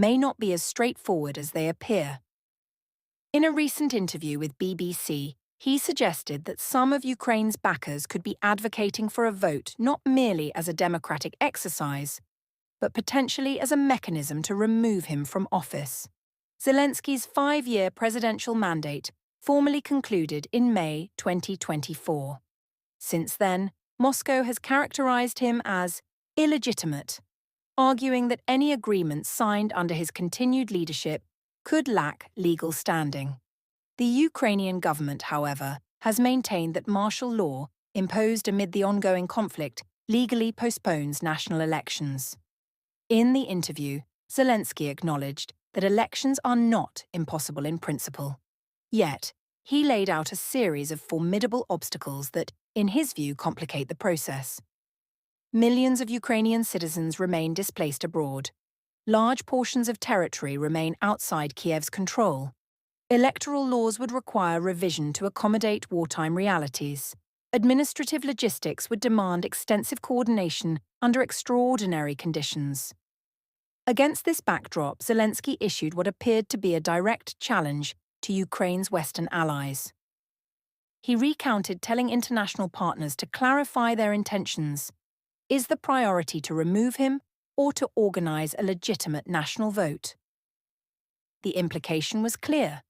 may not be as straightforward as they appear. In a recent interview with BBC, he suggested that some of Ukraine's backers could be advocating for a vote not merely as a democratic exercise, but potentially as a mechanism to remove him from office. Zelensky's 5-year presidential mandate formally concluded in May 2024. Since then, Moscow has characterized him as illegitimate, arguing that any agreements signed under his continued leadership could lack legal standing. The Ukrainian government, however, has maintained that martial law, imposed amid the ongoing conflict, legally postpones national elections. In the interview, Zelensky acknowledged that elections are not impossible in principle. Yet, he laid out a series of formidable obstacles that, in his view, complicate the process. Millions of Ukrainian citizens remain displaced abroad. Large portions of territory remain outside Kiev's control. Electoral laws would require revision to accommodate wartime realities. Administrative logistics would demand extensive coordination under extraordinary conditions. Against this backdrop, Zelensky issued what appeared to be a direct challenge to Ukraine's Western allies. He recounted telling international partners to clarify their intentions. Is the priority to remove him or to organize a legitimate national vote? The implication was clear.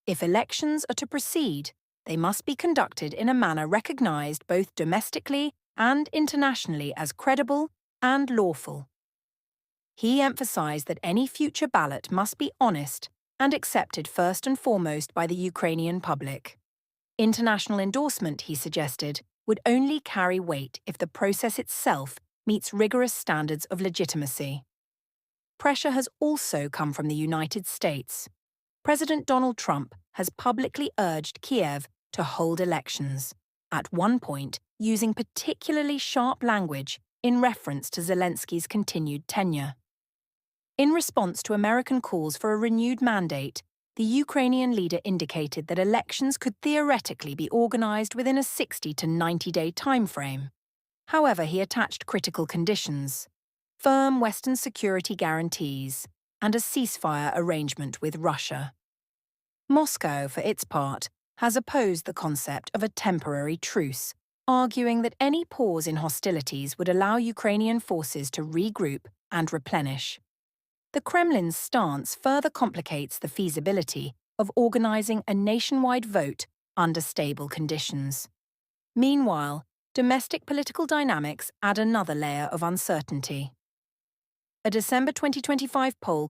If elections are to proceed, they must be conducted in a manner recognized both domestically and internationally as credible and lawful. He emphasized that any future ballot must be honest and accepted first and foremost by the Ukrainian public. International endorsement, he suggested, would only carry weight if the process itself meets rigorous standards of legitimacy. Pressure has also come from the United States. President Donald Trump has publicly urged Kiev to hold elections, at one point using particularly sharp language in reference to Zelensky's continued tenure. In response to American calls for a renewed mandate, the Ukrainian leader indicated that elections could theoretically be organized within a 60 to 90-day timeframe. However, he attached critical conditions: firm Western security guarantees and a ceasefire arrangement with Russia. Moscow, for its part, has opposed the concept of a temporary truce, arguing that any pause in hostilities would allow Ukrainian forces to regroup and replenish. The Kremlin's stance further complicates the feasibility of organizing a nationwide vote under stable conditions. Meanwhile, domestic political dynamics add another layer of uncertainty. A December 2025 poll